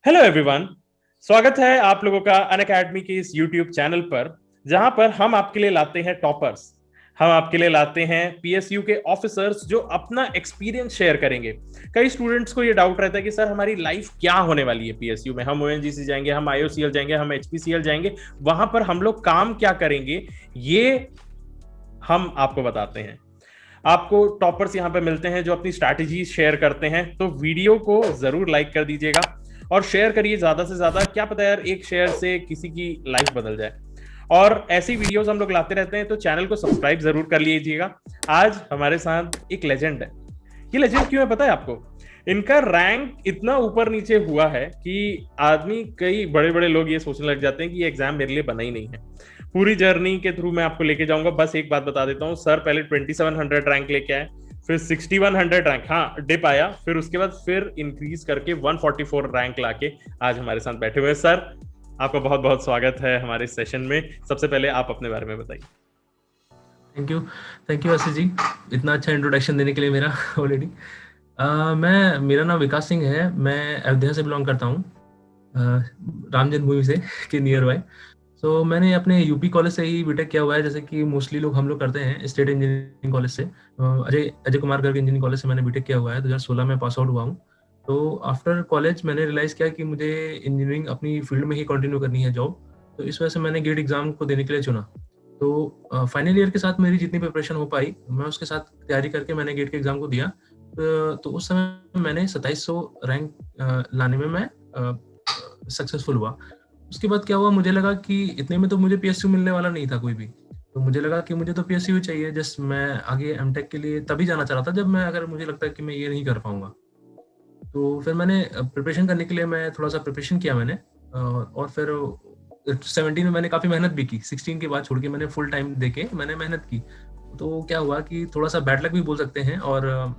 Hello everyone. स्वागत है आप लोगों का अनअकैडमी के इस यूट्यूब चैनल पर, जहां पर हम आपके लिए लाते हैं टॉपर्स। हम आपके लिए लाते हैं पीएसयू के ऑफिसर्स जो अपना एक्सपीरियंस शेयर करेंगे। कई स्टूडेंट्स को ये डाउट रहता है कि सर हमारी लाइफ क्या होने वाली है पीएसयू में, हम ओएनजीसी जाएंगे, हम आईओसीएल जाएंगे, हम एचपीसीएल जाएंगे, वहां पर हम लोग काम क्या करेंगे, ये हम आपको बताते हैं। आपको टॉपर्स यहाँ पे मिलते हैं जो अपनी स्ट्रैटेजी शेयर करते हैं, तो वीडियो को जरूर लाइक कर दीजिएगा और शेयर करिए ज्यादा से ज्यादा। क्या पता यार, एक शेयर से किसी की लाइफ बदल जाए। और ऐसी वीडियोस हम लोग लाते रहते हैं, तो चैनल को सब्सक्राइब जरूर कर लीजिएगा। आज हमारे साथ एक लेजेंड है। ये लेजेंड क्यों है पता है आपको? इनका रैंक इतना ऊपर नीचे हुआ है कि आदमी, कई बड़े बड़े लोग ये सोचने लग जाते हैं कि ये एग्जाम मेरे लिए बना ही नहीं है। पूरी जर्नी के थ्रू मैं आपको लेके जाऊंगा। बस एक बात बता देता हूँ, सर पहले 2700 रैंक लेके आए, फिर 6100 रैंक, हाँ डिप आया, फिर उसके बाद फिर इंक्रीज करके 144 रैंक लाके आज हमारे साथ बैठे हुए हैं। सर आपका बहुत बहुत स्वागत है हमारे सेशन में। सबसे पहले आप अपने बारे में बताइए। थैंक यू आशीष जी, इतना अच्छा इंट्रोडक्शन देने के लिए मेरा ऑलरेडी। मेरा नाम विकास सिंह है। मैं अयोध्या से बिलोंग करता हूँ, राम जन्मभूमि से के नियर बाय। सो मैंने अपने यूपी कॉलेज से ही बीटेक किया हुआ है, जैसे कि मोस्टली लोग हम लोग करते हैं। स्टेट इंजीनियरिंग कॉलेज से, अजय अजय कुमार गर्ग इंजीनियरिंग कॉलेज से मैंने बीटेक किया हुआ है। 2016 में पास आउट हुआ हूँ। तो आफ्टर कॉलेज मैंने रियलाइज़ किया कि मुझे इंजीनियरिंग अपनी फील्ड में ही कंटिन्यू करनी है जॉब। तो इस वजह से मैंने गेट एग्जाम को देने के लिए चुना। तो फाइनल ईयर के साथ मेरी जितनी प्रिपरेशन हो पाई, मैं उसके साथ तैयारी करके मैंने गेट के एग्ज़ाम को दिया। तो उस समय मैंने 2700 रैंक लाने में मैं सक्सेसफुल हुआ। उसके बाद क्या हुआ, मुझे लगा कि इतने में तो मुझे पीएसयू मिलने वाला नहीं था कोई भी। तो मुझे लगा कि मुझे तो पीएसयू चाहिए। जस्ट मैं आगे एमटेक के लिए तभी जाना चाह रहा था जब मैं, अगर मुझे लगता है कि मैं ये नहीं कर पाऊंगा। तो फिर मैंने प्रिपरेशन करने के लिए मैं थोड़ा सा प्रिपरेशन किया मैंने। और फिर 17 में मैंने काफ़ी मेहनत भी की। 16 के बाद छोड़ के मैंने फुल टाइम दे के मैंने मेहनत की। तो क्या हुआ कि थोड़ा सा बैड लक भी बोल सकते हैं, और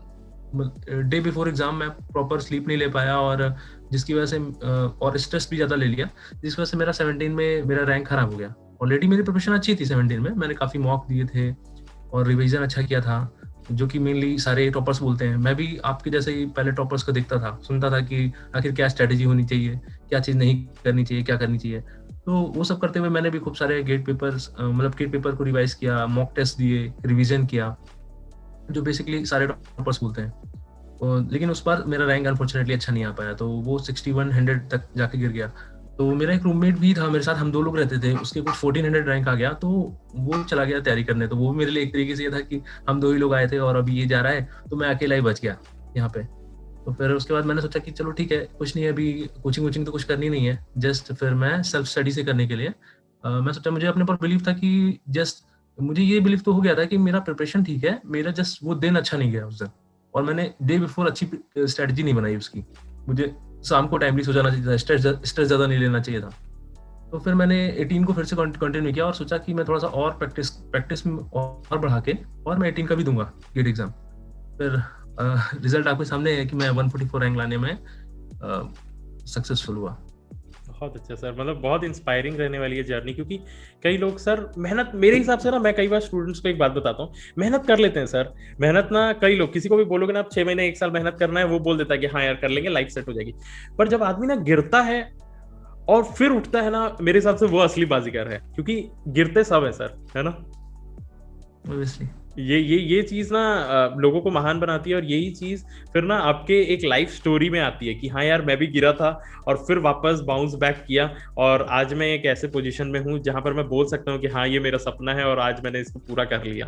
डे बिफोर एग्जाम मैं प्रॉपर स्लीप नहीं ले पाया, और जिसकी वजह से और स्ट्रेस भी ज़्यादा ले लिया, जिसकी वजह से मेरा 17 में मेरा रैंक खराब हो गया। ऑलरेडी मेरी प्रिपरेशन अच्छी थी 17 में, मैंने काफ़ी मॉक दिए थे और रिवीजन अच्छा किया था, जो कि मेनली सारे टॉपर्स बोलते हैं। मैं भी आपके जैसे ही पहले टॉपर्स को देखता था, सुनता था कि आखिर क्या स्ट्रेटेजी होनी चाहिए, क्या चीज़ नहीं करनी चाहिए, क्या करनी चाहिए। तो वो सब करते हुए मैंने भी खूब सारे गेट पेपर को रिवाइज किया, मॉक टेस्ट दिए, रिवीजन किया, जो बेसिकली सारे टॉपर्स बोलते हैं। लेकिन उस बार मेरा रैंक अनफॉर्चुनेटली अच्छा नहीं आ पाया, तो वो 6100 तक जाके गिर गया। तो मेरा एक रूममेट भी था मेरे साथ, हम 2 लोग रहते थे, उसके कुछ 1400 रैंक आ गया, तो वो चला गया तैयारी करने। तो वो मेरे लिए एक तरीके से ये था कि हम 2 ही लोग आए थे और अभी ये जा रहा है, तो मैं अकेला ही बच गया यहाँ पे। तो फिर उसके बाद मैंने सोचा कि चलो ठीक है, कुछ नहीं है, अभी कोचिंग तो कुछ करनी नहीं है। जस्ट फिर मैं सेल्फ स्टडी से करने के लिए मैं सोचा, मुझे अपने पर बिलीव था कि जस्ट मुझे ये बिलीव तो हो गया था कि मेरा प्रिपरेशन ठीक है, मेरा जस्ट वो दिन अच्छा नहीं गया उस दिन, और मैंने डे बिफोर अच्छी स्ट्रेटजी नहीं बनाई उसकी। मुझे शाम को टाइमली सो जाना चाहिए था, स्ट्रेस ज़्यादा नहीं लेना चाहिए था। तो फिर मैंने 18 को फिर से कंटिन्यू किया और सोचा कि मैं थोड़ा सा और प्रैक्टिस में और बढ़ा के, और मैं 18 का भी दूंगा गेट एग्जाम। फिर रिजल्ट आपके सामने है कि मैं 144 रैंक लाने में सक्सेसफुल हुआ। बहुत अच्छा सर, मतलब बहुत इंस्पायरिंग रहने वाली है जर्नी। क्योंकि कई लोग सर मेहनत, मेरे हिसाब से ना, मैं कई बार स्टूडेंट्स को एक बात बताता हूँ, मेहनत कर लेते हैं सर। मेहनत ना, कई लोग, किसी को भी बोलोगे ना आप 6 महीने 1 साल मेहनत करना है, वो बोल देता है कि हाँ यार कर लेंगे, लाइफ सेट हो जाएगी। पर जब आदमी ना गिरता है और फिर उठता है ना, मेरे हिसाब से वो असली बाजीगर है। क्योंकि गिरते सब है सर, है ना। Obviously। ये चीज ना लोगों को महान बनाती है, और यही चीज फिर ना आपके एक लाइफ स्टोरी में आती है कि हाँ यार मैं भी गिरा था और फिर वापस बाउंस बैक किया, और आज मैं एक ऐसे पोजीशन में हूँ जहां पर मैं बोल सकता हूँ कि हाँ ये मेरा सपना है और आज मैंने इसको पूरा कर लिया।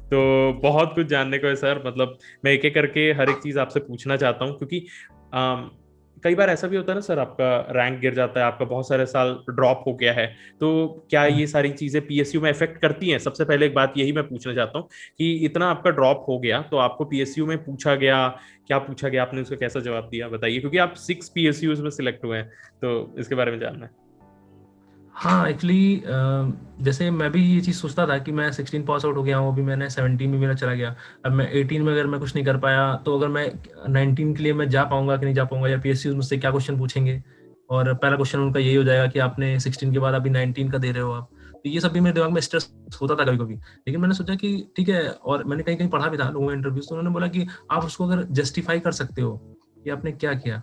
तो बहुत कुछ जानने को है सर। मतलब मैं एक एक करके हर एक चीज आपसे पूछना चाहता हूँ, क्योंकि कई बार ऐसा भी होता है ना सर, आपका रैंक गिर जाता है, आपका बहुत सारे साल ड्रॉप हो गया है, तो क्या ये सारी चीजें पीएसयू में इफेक्ट करती हैं? सबसे पहले एक बात यही मैं पूछना चाहता हूँ कि इतना आपका ड्रॉप हो गया तो आपको पीएसयू में पूछा गया, क्या पूछा गया, आपने उसका कैसा जवाब दिया, बताइए। क्योंकि आप 6 पीएसयूज में सिलेक्ट हुए हैं, तो इसके बारे में जानना है। हाँ, एक्चुअली जैसे मैं भी ये चीज़ सोचता था कि मैं 16 पास आउट हो गया हूँ, अभी मैंने 17 में मेरा चला गया। अब मैं 18 में अगर मैं कुछ नहीं कर पाया, तो अगर मैं 19 के लिए मैं जा पाऊंगा कि नहीं जा पाऊंगा, या पीएसयू मुझसे क्या क्वेश्चन पूछेंगे। और पहला क्वेश्चन उनका यही हो जाएगा कि आपने 16 के बाद अभी 19 का दे रहे हो आप। तो ये सब भी मेरे दिमाग में स्ट्रेस होता था कभी कभी। लेकिन मैंने सोचा कि ठीक है, और मैंने कहीं कहीं पढ़ा भी था लोगों में इंटरव्यूज, तो उन्होंने बोला कि आप उसको अगर जस्टिफाई कर सकते हो कि आपने क्या किया,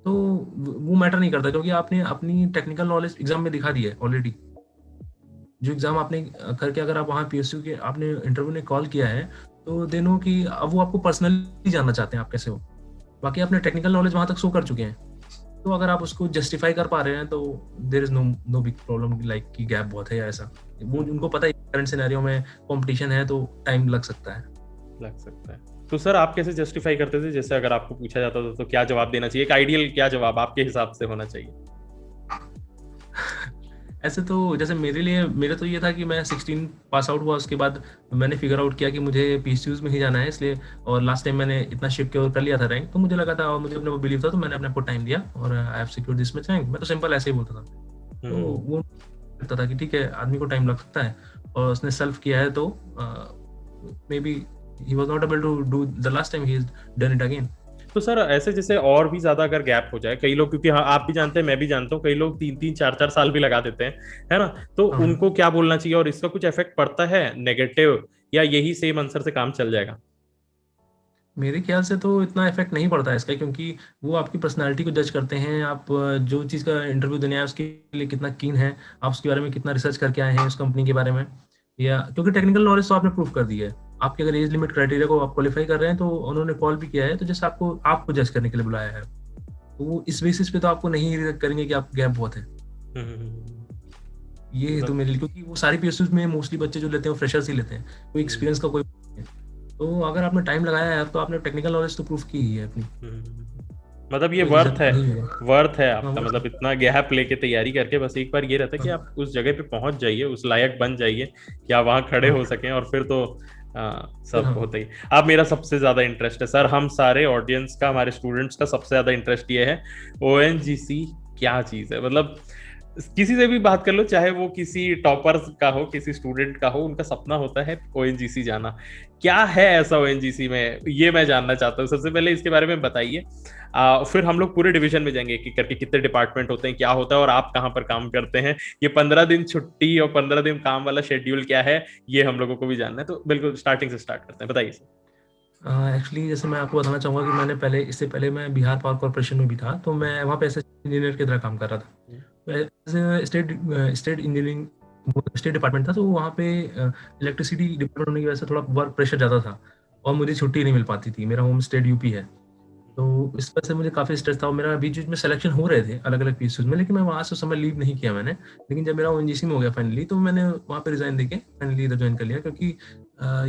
तो वो मैटर नहीं करता, क्योंकि आपने अपनी टेक्निकल नॉलेज एग्जाम में दिखा दी है ऑलरेडी। जो एग्जाम आपने करके अगर आप वहाँ पीएसयू के आपने इंटरव्यू ने कॉल किया है, तो दे नो कि अब वो आपको पर्सनली जानना चाहते हैं आप कैसे हो। बाकी आपने टेक्निकल नॉलेज वहाँ तक शो कर चुके हैं, तो अगर आप उसको जस्टिफाई कर पा रहे हैं तो there is no big problem, like कि गैप बहुत है या ऐसा। वो उनको पता है करंट सिनेरियो में कंपटीशन है तो टाइम लग सकता है। तो सर आप कैसे जस्टिफाई करते थे, जैसे अगर आपको पूछा जाता था तो क्या जवाब देना चाहिए, एक आइडियल क्या जवाब आपके हिसाब से होना चाहिए? ऐसे तो जैसे मेरे तो ये था कि मैं 16 पास आउट हुआ, उसके बाद मैंने फिगर आउट किया कि मुझे पीएसयूज में ही जाना है, इसलिए और लास्ट टाइम मैंने इतना शिफ्ट किया और कर लिया था रैंक, तो मुझे लगा था और मुझे अपने को बिलीव था, तो मैंने अपने को टाइम दिया और I have secured this much rank. मैं तो सिंपल ऐसे ही बोलता था। तो वो लगता था कि ठीक है आदमी को टाइम लग सकता है और उसने सेल्फ किया है, तो maybe he was not able to do the last time, he has done it again. तो सर ऐसे जैसे और भी ज्यादा अगर गैप हो जाए, कई लोग, क्योंकि हाँ आप भी जानते हैं मैं भी जानता हूँ, कई लोग 3-3 4-4 साल भी लगा देते हैं, है ना, तो उनको क्या बोलना चाहिए और इसका कुछ इफेक्ट पड़ता है नेगेटिव, या यही सेम आंसर से काम चल जाएगा? मेरे ख्याल से तो इतना इफेक्ट नहीं पड़ता है इसका, क्योंकि वो आपकी पर्सनालिटी को जज करते हैं। आप जो चीज़ का इंटरव्यू देने आए उसके लिए कितना कीन है, आप उसके बारे में कितना रिसर्च करके आए हैं उस कंपनी के बारे में, या क्योंकि टेक्निकल नॉलेज तो आपने प्रूव कर दी है। आपके अगर एज लिमिट क्राइटेरिया को आप क्वालिफाई कर रहे हैं तो उन्होंने कॉल भी किया है, तो जैसे आपको जज करने के लिए बुलाया है, तो वो इस बेसिस पे तो आपको नहीं रिजेक्ट करेंगे कि आप गैप बहुत है। ये तो मेरे लिए, क्योंकि वो सारी पीएसयूज में मोस्टली बच्चे जो लेते हैं वो फ्रेशर्स ही लेते हैं, कोई एक्सपीरियंस का कोई नहीं है। तो अगर आपने टाइम लगाया है तो आपने टेक्निकल नॉलेज तो प्रूफ की ही है अपनी। मतलब ये वर्थ है आपका, मतलब इतना गैप लेके तैयारी करके, बस एक बार ये रहता है कि आप उस जगह पे पहुंच जाइए, उस लायक बन जाइए कि आप वहां खड़े हो सकें, और फिर तो सब होता ही। अब मेरा सबसे ज्यादा इंटरेस्ट है सर, हम सारे ऑडियंस का, हमारे स्टूडेंट्स का सबसे ज्यादा इंटरेस्ट ये है, ओएनजीसी क्या चीज है? मतलब किसी से भी बात कर लो, चाहे वो किसी टॉपर का हो, किसी स्टूडेंट का हो, उनका सपना होता है ओएनजीसी जाना। क्या है ऐसा ओएनजीसी में, ये मैं जानना चाहता हूँ। सबसे पहले इसके बारे में बताइए, फिर हम लोग पूरे डिवीजन में जाएंगे कि करके कितने डिपार्टमेंट होते हैं, क्या होता है और आप कहाँ पर काम करते हैं, ये 15 दिन छुट्टी और 15 दिन काम वाला शेड्यूल क्या है, ये हम लोगों को भी जानना है। तो बिल्कुल स्टार्टिंग से स्टार्ट करते हैं, बताइए सर। एक्चुअली जैसे मैं आपको बताना चाहूँगा कि मैंने इससे पहले मैं बिहार पावर कॉर्पोरेशन में भी था, तो मैं वहाँ पे इंजीनियर की तरह काम कर रहा था। स्टेट इंजीनियरिंग स्टेट डिपार्टमेंट था, तो वहाँ पे इलेक्ट्रिसिटी डिपार्टमेंट होने की वजह से थोड़ा वर्क प्रेशर ज़्यादा था और मुझे छुट्टी नहीं मिल पाती थी। मेरा होम स्टेट यूपी है, तो इस वजह से मुझे काफ़ी स्ट्रेस था और मेरा बीच बीच में सिलेक्शन हो रहे थे अलग अलग पीसीज में, लेकिन मैं वहाँ से उस समय लीव नहीं किया मैंने। लेकिन जब मेरा ओएनजीसी में हो गया फाइनली, तो मैंने वहाँ पे रिजाइन देके फाइनली इधर ज्वाइन कर लिया, क्योंकि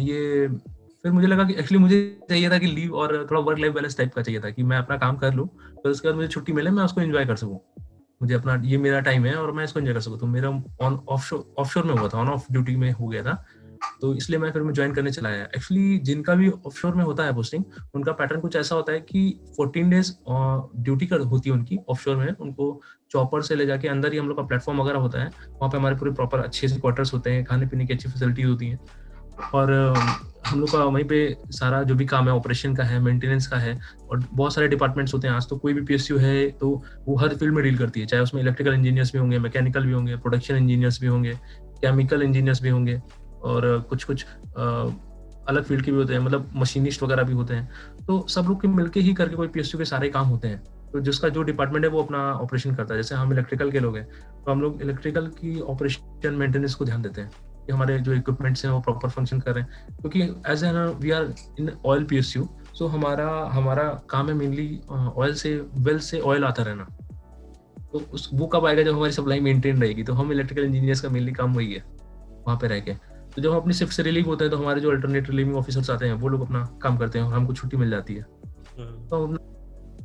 ये फिर मुझे लगा कि एक्चुअली मुझे चाहिए था कि लीव और थोड़ा वर्क लाइफ बैलेंस टाइप का चाहिए था, कि मैं अपना काम कर लूँ तो उसके बाद मुझे छुट्टी मिले, मैं उसको एंजॉय कर सकूँ। मुझे अपना ये मेरा टाइम है और मैं इसको एंजॉय कर सकूँ। तो मेरा ऑफशोर में हुआ था, ऑन ऑफ ड्यूटी में हो गया था, तो इसलिए मैं ज्वाइन करने चला आया। एक्चुअली जिनका भी ऑफशोर में होता है पोस्टिंग, उनका पैटर्न कुछ ऐसा होता है कि 14 डेज ड्यूटी होती है उनकी ऑफशोर में। उनको चॉपर से ले जाके अंदर ही हम लोग का प्लेटफॉर्म वगैरह होता है, वहाँ पे हमारे पूरे प्रॉपर अच्छे से क्वार्टर्स होते हैं, खाने पीने की अच्छी फैसिलिटीज होती हैं, और हम लोग का वहीं पे सारा जो भी काम है ऑपरेशन का है, मेंटेनेंस का है, और बहुत सारे डिपार्टमेंट्स होते हैं। आज तो कोई भी पीएसयू है तो वो हर फील्ड में डील करती है, चाहे उसमें इलेक्ट्रिकल इंजीनियर्स भी होंगे, मैकेनिकल भी होंगे, प्रोडक्शन इंजीनियर्स भी होंगे, केमिकल इंजीनियर्स भी होंगे, और कुछ अलग फील्ड के भी होते हैं, मतलब मशीनिस्ट वगैरह भी होते हैं। तो सब लोग के मिलके ही करके कोई पीएसयू के सारे काम होते हैं। तो जिसका जो डिपार्टमेंट है वो अपना ऑपरेशन करता है। जैसे हम इलेक्ट्रिकल के लोग हैं, तो हम लोग इलेक्ट्रिकल की ऑपरेशन मेंटेनेंस को ध्यान देते हैं कि हमारे जो इक्विपमेंट्स हैं वो प्रॉपर फंक्शन कर रहे हैं, क्योंकि as an we are in oil PSU, so हमारा काम है मेनली ऑयल से, वेल से ऑयल आता रहना। तो वो कब आएगा जब हमारी सप्लाई मेंटेन रहेगी। तो हम इलेक्ट्रिकल इंजीनियर्स का मेनली काम वही है, वहाँ पे रह के। तो जब हम अपनी शिफ्ट से रिलीव होते हैं तो हमारे जो अल्टरनेट रिलीविंग ऑफिसर्स आते हैं वो लोग अपना काम करते हैं और हमको छुट्टी मिल जाती है। तो हम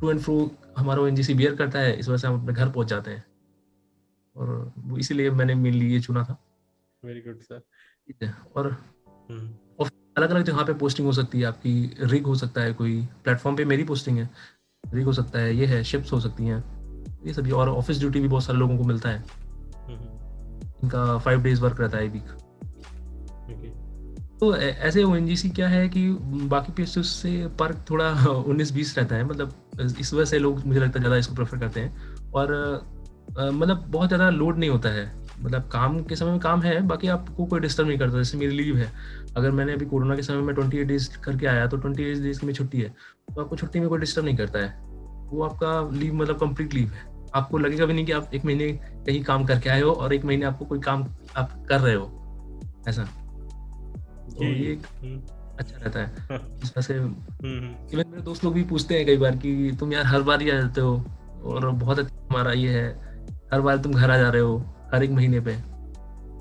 टू एंड फ्रो हमारा ओएनजीसी बियर करता है, इस वजह से हम अपने घर पहुंच जाते हैं, और इसीलिए मैंने मेनली ये चुना था। Very good sir. ठीक है, और अलग अलग जगह पे पोस्टिंग हो सकती है आपकी। रिग हो सकता है, कोई प्लेटफॉर्म पे मेरी पोस्टिंग है, रिग हो सकता है, ये है, शिप्स हो सकती हैं, ये सभी। और ऑफिस ड्यूटी भी बहुत सारे लोगों को मिलता है, इनका 5 days वर्क रहता है वीक। तो ऐसे ओएनजीसी क्या है कि बाकी पीएसयू से पर थोड़ा 19-20 रहता है, मतलब इस वजह से लोग मुझे लगता है ज़्यादा इसको प्रेफर करते हैं। और मतलब बहुत ज़्यादा लोड नहीं होता है, मतलब काम के समय में काम है, बाकी आपको कोई डिस्टर्ब नहीं करता। जैसे मेरी लीव है, अगर मैंने अभी कोरोना के समय में 28 days करके आया तो 28 days की मेरी छुट्टी है, तो आपको छुट्टी में कोई डिस्टर्ब नहीं करता है। वो आपका लीव मतलब कंप्लीट लीव है, आपको लगेगा भी नहीं कि आप 1 महीने कहीं काम करके आए हो और 1 महीने आपको कोई काम आप कर रहे हो ऐसा। तो ये अच्छा रहता है। इस वजह से इवन मेरे दोस्त लोग भी पूछते हैं कई बार कि तुम यार हर बार ही आ जाते हो और बहुत अच्छा हमारा ये है, हर बार तुम घर आ जा रहे हो हर 1 महीने पे।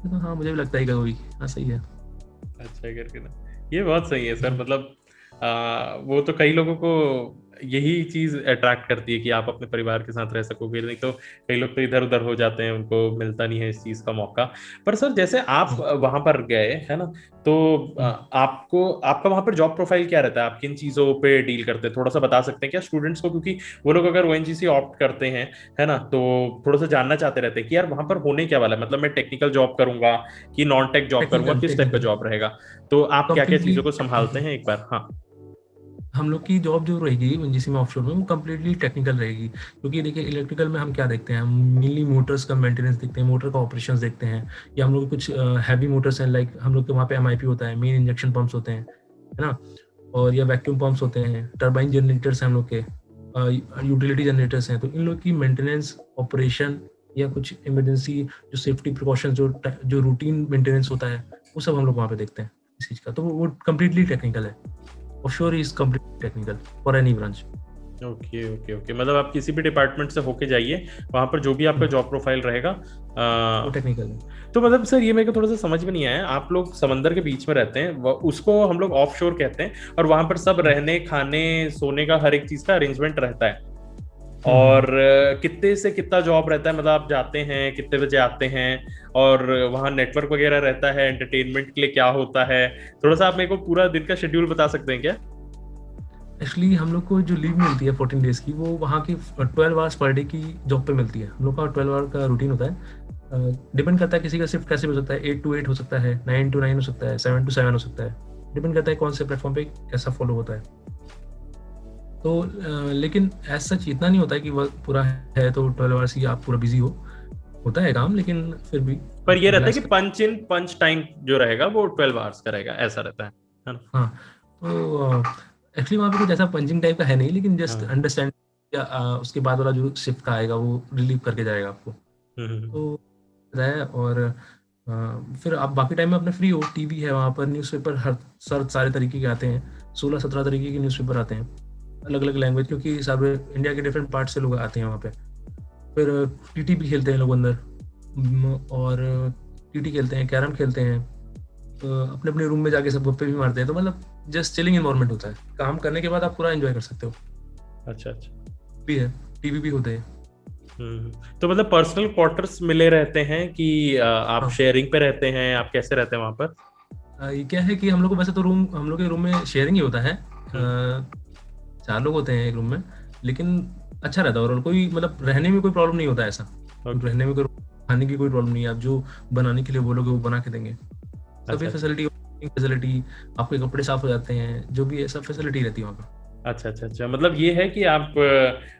तो हाँ मुझे भी लगता है कभी हाँ सही है। अच्छा करके ना, ये बहुत सही है सर। मतलब वो तो कई लोगों को यही चीज अट्रैक्ट करती है कि आप अपने परिवार के साथ रह सकोगे, नहीं तो कई लोग तो इधर उधर हो जाते हैं, उनको मिलता नहीं है इस चीज का मौका। पर सर जैसे आप वहां पर गए है ना, तो आपको आपका वहां पर जॉब प्रोफाइल क्या रहता है, आप किन चीजों पे डील करते हैं, थोड़ा सा बता सकते हैं क्या स्टूडेंट्स को, क्योंकि वो लोग अगर ओएनजीसी ऑप्ट करते हैं है ना, तो थोड़ा सा जानना चाहते रहते हैं कि यार वहां पर होने क्या वाला है, मतलब मैं टेक्निकल जॉब करूंगा कि नॉन टेक जॉब करूंगा, किस टाइप का जॉब रहेगा, तो आप क्या क्या चीजों को संभालते हैं एक बार। हाँ हम लोग की जॉब जो रहेगी ओएनजीसी में ऑफशोर में वो कम्प्लीटली टेक्निकल रहेगी, क्योंकि देखिए इलेक्ट्रिकल में हम क्या देखते हैं, हम मेनली मोटर्स का मेंटेनेंस देखते हैं, मोटर का ऑपरेशंस देखते हैं, या हम लोग कुछ हैवी मोटर्स हैं लाइक हम लोग के वहाँ पे एमआईपी होता है, मेन इंजेक्शन पंप्स होते हैं है ना, और या वैक्यूम पंप्स होते हैं, टर्बाइन जनरेटर्स हैं हम लोग के, यूटिलिटी जनरेटर्स हैं, तो इन लोग की मेंटेनेंस ऑपरेशन या कुछ इमरजेंसी जो सेफ्टी प्रिकॉशन जो रूटीन मेंटेनेंस होता है वो सब हम लोग वहाँ पे देखते हैं इस चीज़ का, तो वो कम्प्लीटली टेक्निकल है। Offshore is completely technical for any branch. Okay okay okay, मतलब आप किसी भी डिपार्टमेंट से होके जाइए, वहां पर जो भी आपका जॉब प्रोफाइल रहेगा वो टेक्निकल है। तो मतलब सर ये मेरे को थोड़ा सा समझ में नहीं आया, आप लोग समंदर के बीच में रहते हैं, उसको हम लोग ऑफ शोर कहते हैं, और वहां पर सब रहने खाने सोने का हर एक चीज का अरेंजमेंट रहता है, और कितने से कितना जॉब रहता है, मतलब आप जाते हैं कितने बजे आते हैं, और वहाँ नेटवर्क वगैरह रहता है, एंटरटेनमेंट के लिए क्या होता है, थोड़ा सा आप मेरे को पूरा दिन का शेड्यूल बता सकते हैं क्या। एक्चुअली हम लोग को जो लीव मिलती है 14 डेज की, वो वहाँ की 12 आवर्स पर डे की जॉब पे मिलती है। हम लोग का 12 आवर का रूटीन होता है, डिपेंड करता है किसी का शिफ्ट कैसे हो सकता है, 8 to 8 हो सकता है, 9 to 9 हो सकता है, 7 to 7 हो सकता है, डिपेंड करता है कौन से प्लेटफॉर्म पे कैसा फॉलो होता है। तो लेकिन ऐसा सच इतना नहीं होता है कि वर्क पूरा है तो 12 आवर्स ही आप पूरा बिजी हो, होता है काम, लेकिन फिर भी पर ये रहता है कि पंच इन पंच टाइम जो रहेगा वो 12 आवर्स का रहेगा, ऐसा रहता है ना। हाँ तो एक्चुअली वहाँ पे कुछ ऐसा पंचिंग टाइप का है नहीं, लेकिन जस्ट अंडरस्टैंड उसके बाद वाला जो शिफ्ट का आएगा वो रिलीव करके जाएगा आपको, तो है। और फिर आप बाकी टाइम में अपने फ्री हो, टीवी है वहाँ पर, न्यूज़पेपर हर सारे तरीके के आते हैं, 16-17 तरीके के न्यूज़पेपर आते हैं, अलग अलग लैंग्वेज, क्योंकि सब इंडिया के डिफरेंट पार्ट से लोग आते हैं वहाँ पे। फिर टीटी भी खेलते हैं लोग अंदर, और टीटी खेलते हैं, कैरम खेलते हैं, अपने अपने रूम में जाके सब गप्पे भी मारते हैं, तो मतलब जस्ट चिलिंग एनवायरनमेंट होता है, काम करने के बाद आप पूरा एंजॉय कर सकते हो। अच्छा अच्छा भी है, टीवी भी होते हैं। तो मतलब पर्सनल क्वार्टर्स मिले रहते हैं कि आप शेयरिंग पे रहते हैं, आप कैसे रहते हैं वहां पर। ये क्या है कि हम लोग को वैसे तो रूम, हम लोग के रूम में शेयरिंग ही होता है, 4 लोग होते हैं एक रूम में, लेकिन अच्छा रहता है, और कोई मतलब रहने में कोई प्रॉब्लम नहीं होता ऐसा। रहने में कोई, खाने की कोई प्रॉब्लम नहीं है, आप जो बनाने के लिए बोलोगे वो बना के देंगे, सभी फैसिलिटी, आपके कपड़े साफ हो जाते हैं, जो भी है सब फैसिलिटी रहती है वहाँ पर। अच्छा अच्छा अच्छा, मतलब ये है कि आप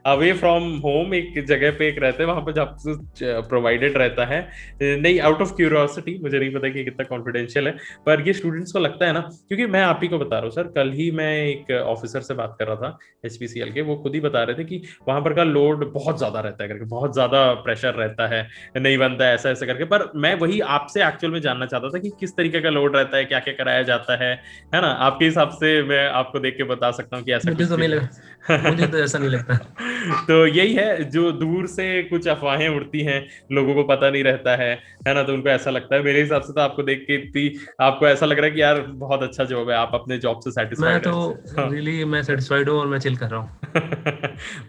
अवे फ्रॉम होम एक जगह पे एक रहते हैं, वहां पर जब प्रोवाइडेड रहता है। नहीं, आउट ऑफ क्यूरियोसिटी, मुझे नहीं पता कि कितना कॉन्फिडेंशियल है, पर ये स्टूडेंट्स को लगता है ना, क्योंकि मैं आप ही को बता रहा हूँ सर, कल ही मैं एक ऑफिसर से बात कर रहा था HPCL के, वो खुद ही बता रहे थे कि वहां पर का लोड बहुत ज्यादा रहता है करके, बहुत ज्यादा प्रेशर रहता है, नहीं बनता है ऐसा ऐसा करके। पर मैं वही आपसे एक्चुअल में जानना चाहता था कि किस तरीके का लोड रहता है, क्या क्या कराया जाता है ना, आपके हिसाब से मैं आपको देख के बता सकता हूँ कि ऐसा मुझे तो नहीं लगा, मुझे तो ऐसा नहीं लगता। तो यही है, जो दूर से कुछ अफवाहें उड़ती हैं, लोगों को पता नहीं रहता है ना, तो उनको ऐसा लगता है। मेरे हिसाब से तो आपको देख के इतनी, आपको ऐसा लग रहा है कि यार बहुत अच्छा जॉब है, आप अपने जॉब से सेटिस्फाइड हैं। मैं तो रियली मैं सेटिस्फाइड हूँ और मैं चिल कर रहा हूँ।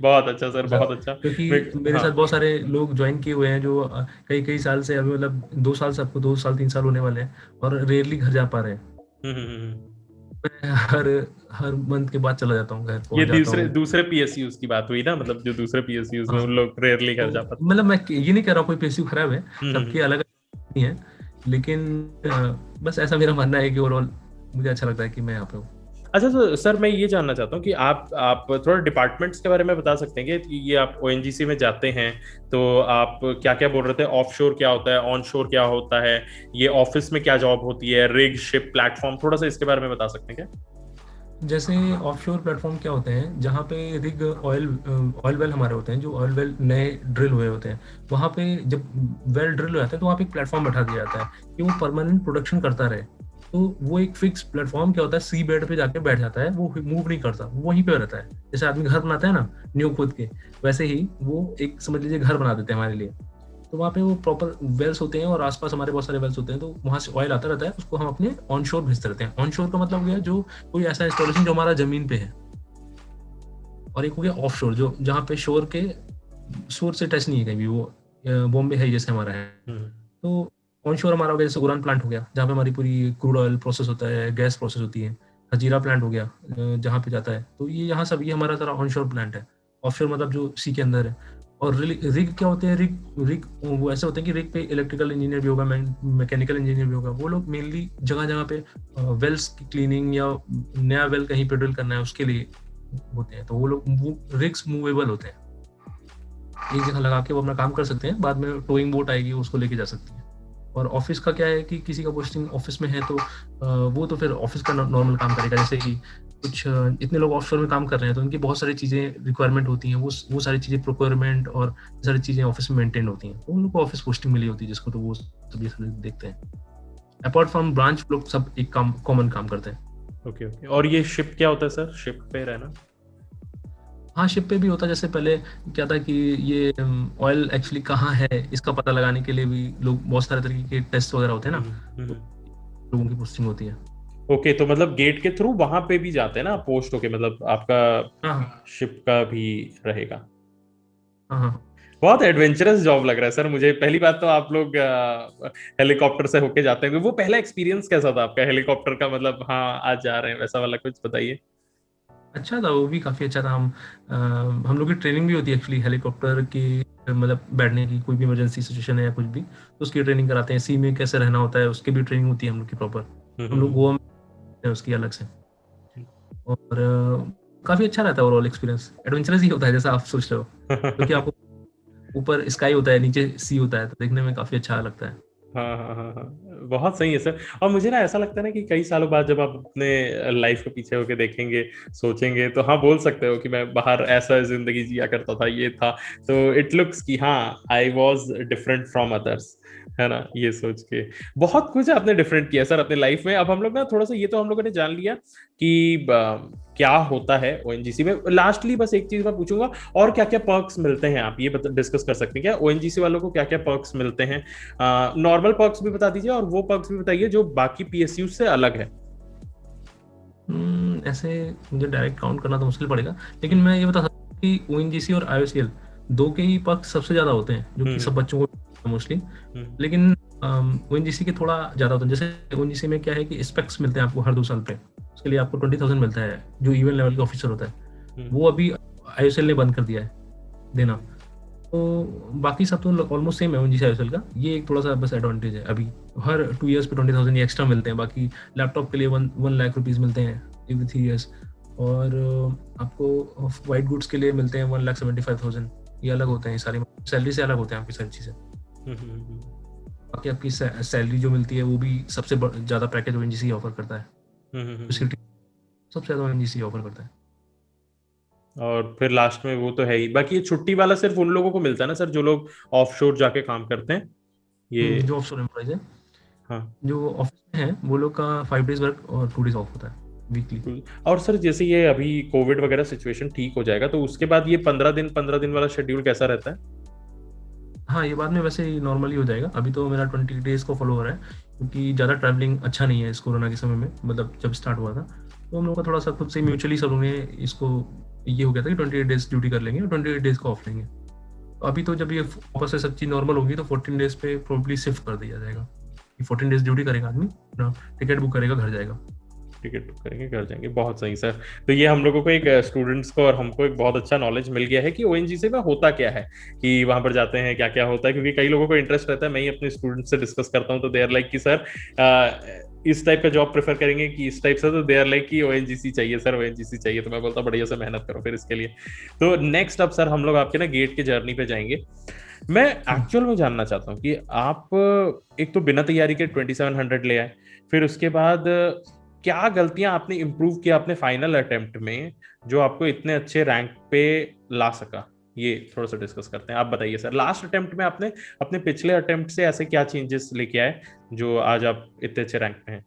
बहुत अच्छा सर, बहुत अच्छा। क्योंकि मेरे साथ बहुत सारे लोग ज्वाइन किए हुए हैं जो कई साल से, अभी मतलब 2 साल से, आपको 2 साल 3 साल होने वाले हैं, और रेयरली घर जा पा रहे हैं। मैं हर मंथ के बाद चला जाता हूँ घर, ये पहुंच जाता हूँ। दूसरे PSUs की बात हुई ना, मतलब जो दूसरे PSUs में उन लोग रेयरली घर जा पाते। मतलब मैं ये नहीं कह रहा हूँ कोई PSU खराब है, सबकी अलग नहीं है, लेकिन बस ऐसा मेरा मानना है कि ओवरऑल मुझे अच्छा लगता है कि मैं यहाँ पे हूँ। अच्छा तो सर मैं ये जानना चाहता हूँ कि आप थोड़ा डिपार्टमेंट्स के बारे में बता सकते हैं कि ये आप ONGC में जाते हैं तो आप क्या क्या बोल रहे थे, ऑफशोर क्या होता है, ऑनशोर क्या होता है, ये ऑफिस में क्या जॉब होती है, रिग शिप प्लेटफॉर्म, थोड़ा सा इसके बारे में बता सकते हैं क्या। जैसे ऑफशोर प्लेटफॉर्म क्या होते हैं, जहाँ पे रिग ऑयल वेल हमारे होते हैं, जो ऑयल वेल नए ड्रिल हुए होते हैं, वहाँ पे जब वेल ड्रिल हो जाता है तो वहाँ पे एक प्लेटफॉर्म बैठा दिया जाता है कि वो परमानेंट प्रोडक्शन करता रहे। तो वो एक फिक्स प्लेटफॉर्म क्या होता है, सी बेड पे जाके बैठ जाता है, वो मूव नहीं करता, वो वहीं पे रहता है। जैसे आदमी घर बनाता है ना न्यू खुद के, वैसे ही वो एक समझ लीजिए घर बना देते हैं हमारे लिए। तो वहाँ पे वो प्रॉपर वेल्स होते हैं और आसपास हमारे बहुत सारे वेल्स होते हैं, तो वहाँ से ऑयल आता रहता है, उसको हम अपने ऑन शोर भेजते रहते हैं। ऑन शोर का मतलब हो गया जो कोई ऐसा इंस्टॉलेशन जो हमारा जमीन पे है, और एक हो गया ऑफ शोर जो जहाँ पे शोर के शोर से टच नहीं है कहीं भी, वो बॉम्बे है जैसे हमारा है। तो ऑन शोर हमारा हो गया जैसे उरान प्लांट हो गया, जहाँ पे हमारी पूरी क्रूड ऑयल प्रोसेस होता है, गैस प्रोसेस होती है। हजीरा प्लांट हो गया जहाँ पे जाता है, तो ये यहाँ सब ये हमारा सारा ऑन शोर प्लांट है। ऑफ शोर मतलब जो सी के अंदर है। और रिग क्या होते हैं, रिग रिग वो ऐसे होते हैं कि रिग पे इलेक्ट्रिकल इंजीनियर भी होगा, मैकेनिकल इंजीनियर भी होगा। वो लोग मेनली जगह जगह पे वेल्स की क्लीनिंग या नया वेल कहीं पे ड्रिल करना है उसके लिए होते हैं। तो वो लोग रिग्स मूवेबल होते हैं, एक जगह लगा के वो अपना काम कर सकते हैं, बाद में टोइंग बोट आएगी उसको लेके जा सकती है। और ऑफिस का क्या है कि किसी का पोस्टिंग ऑफिस में है तो वो तो फिर ऑफिस का नॉर्मल काम करेगा। जैसे कि कुछ इतने लोग ऑफशोर में काम कर रहे हैं तो उनकी बहुत सारी चीज़ें रिक्वायरमेंट होती हैं, वो सारी चीज़ें प्रोक्योरमेंट और सारी चीज़ें ऑफिस में मेंटेन होती हैं, तो उन लोग को ऑफिस पोस्टिंग मिली होती है जिसको, तो वो सब ये सब देखते हैं। अपार्ट फ्रॉम ब्रांच लोग सब एक काम कॉमन काम करते हैं। Okay okay. और ये शिप क्या होता है सर, शिप पे रहना? हाँ, शिप पे भी होता है। जैसे पहले क्या था कि ये ऑयल एक्चुअली कहाँ है इसका पता लगाने के लिए भी लोग बहुत सारे तरीके के टेस्ट वगैरह होते हैं ना, तो लोगों की पोस्टिंग होती है। ओके, तो मतलब गेट के थ्रू वहां पे भी जाते हैं ना पोस्ट होके, मतलब आपका हाँ शिप का भी रहेगा? हाँ हाँ। बहुत एडवेंचरस जॉब लग रहा है सर मुझे। पहली बात तो आप लोग हेलीकॉप्टर से होके जाते हैं, वो पहला एक्सपीरियंस कैसा था आपका हेलीकॉप्टर का? मतलब हाँ आज जा रहे हैं वैसा वाला कुछ बताइए। अच्छा था, वो भी काफ़ी अच्छा था। हम लोग की ट्रेनिंग भी होती है एक्चुअली हेलीकॉप्टर की, मतलब बैठने की, कोई भी इमरजेंसी सिचुएशन है या कुछ भी तो उसकी ट्रेनिंग कराते हैं। सी में कैसे रहना होता है उसकी भी ट्रेनिंग होती है हम लोग की प्रॉपर। हम लोग गोवा में हैं उसकी अलग से। और काफ़ी अच्छा रहता है ओवरऑल एक्सपीरियंस, एडवेंचरस ही होता है जैसा आप सोच रहे हो, क्योंकि आपको ऊपर स्काई होता है, नीचे सी होता है, तो देखने में काफ़ी अच्छा लगता है। हाँ हाँ हाँ हाँ, बहुत सही है सर। और मुझे ना ऐसा लगता है ना कि कई सालों बाद जब आप अपने लाइफ को पीछे होके देखेंगे, सोचेंगे, तो हाँ बोल सकते हो कि मैं बाहर ऐसा जिंदगी जिया करता था, ये था। तो इट लुक्स कि हाँ I was different from others, है ना? ये सोच के बहुत कुछ आपने डिफरेंट किया सर अपने लाइफ में। अब हम लोग ना थोड़ा सा ये तो हम लोगों ने जान लिया कि क्या होता है ओएनजीसी में। लास्टली बस एक चीज मैं पूछूंगा, और क्या क्या पर्क्स मिलते हैं आप ये डिस्कस कर सकते हैं क्या? ओएनजीसी वालों को क्या क्या पर्क्स मिलते हैं? नॉर्मल पर्क्स भी बता दीजिए और वो पर्क्स भी बताइए जो बाकी पीएसयू से अलग है। ऐसे मुझे डायरेक्ट काउंट करना तो मुश्किल पड़ेगा, लेकिन मैं ये बता सकता हूँ कि ओएनजीसी और आईओसीएल दो के ही पक्ष सबसे ज्यादा होते हैं जो कि सब बच्चों को मोस्टली। लेकिन ओएनजीसी के थोड़ा ज्यादा होते हैं। जैसे ओएनजीसी में क्या है कि स्पेक्स मिलते हैं आपको हर 2 साल पे, उसके लिए आपको 20,000 मिलता है जो इवन लेवल का ऑफिसर होता है। वो अभी आईओसीएल ने बंद कर दिया है देना। तो बाकी सब तो ऑलमोस्ट सेम है ओएनजीसी आईओसीएल का। ये एक थोड़ा सा बस एडवांटेज है, अभी हर 2 ईयर्स पे 20,000 ये एक्स्ट्रा मिलते हैं। बाकी लैपटॉप के लिए 1 लाख रुपीज मिलते हैं एवरी 3 ईयर्स। और आपको वाइट गुड्स के लिए मिलते हैं 1,75,000। ये अलग होते हैं, सारी सैलरी से अलग होते हैं आपकी सारी चीज़ें। बाकी आपकी सैलरी जो मिलती है वो भी सबसे ज़्यादा पैकेज ओएनजीसी ऑफर करता है। सबसे ज़्यादा ओएनजीसी ऑफर करता है। और फिर लास्ट में वो तो है ही, बाकी ये छुट्टी वाला सिर्फ उन लोगों को मिलता है ना सर जो लोग ऑफशोर जाके काम करते हैं? ये जो ऑफशोर एम्प्लॉइज है, हाँ। जो ऑफिस में है, वो लोग का 5 डेज वर्क और 2 डेज ऑफ होता है वीकली। और सर जैसे ये अभी कोविड वगैरह सिचुएशन ठीक हो जाएगा तो उसके बाद ये 15 दिन वाला शेड्यूल कैसा रहता है? हाँ, ये बाद में वैसे ही नॉर्मली हो जाएगा। अभी तो मेरा 20 डेज को फॉलो हो रहा है, क्योंकि ज़्यादा ट्रैवलिंग अच्छा नहीं है इस कोरोना के समय में। मतलब जब स्टार्ट हुआ था तो हम लोग का थोड़ा सा खुद से म्यूचुअली सब लोगों ने इसको ये हो गया था कि 28 डेज ड्यूटी कर लेंगे और 28 डेज को ऑफ लेंगे। तो अभी तो जब ये वापस से सब चीज़ नॉर्मल होगी तो 14 डेज पे प्रोबेबली शिफ्ट कर दिया जाएगा। 14 डेज ड्यूटी करेगा आदमी, अपना टिकट बुक करेगा, घर जाएगा। टिकट बुक करेंगे घर जाएंगे, बहुत सही सर। तो ये हम लोगों को एक स्टूडेंट्स को और हमको एक बहुत अच्छा नॉलेज मिल गया है कि ओएनजीसी में होता क्या है, कि वहां पर जाते हैं क्या क्या होता है। क्योंकि कई लोगों को इंटरेस्ट रहता है, मैं ही अपने स्टूडेंट से डिस्कस करता हूँ तो दे आर लाइक कि सर इस टाइप का जॉब प्रेफर करेंगे कि इस टाइप से, तो दे आर लाइक कि ओएनजीसी चाहिए सर, ओएनजीसी चाहिए। तो मैं बोलता बढ़िया से मेहनत करो फिर इसके लिए। तो नेक्स्ट अब सर हम लोग आपके ना गेट के जर्नी पे जाएंगे। मैं एक्चुअल में जानना चाहता हूँ कि आप एक तो बिना तैयारी के 2700 ले आए, फिर उसके बाद क्या गलतियां आपने इम्प्रूव किया अपने फाइनल अटेम्प्ट में जो आपको इतने अच्छे रैंक पे ला सका, ये थोड़ा सा डिस्कस करते हैं। आप बताइए सर, लास्ट अटेम्प्ट में आपने अपने पिछले अटेम्प्ट से ऐसे क्या चेंजेस लेके आए जो आज आप इतने अच्छे रैंक पे हैं?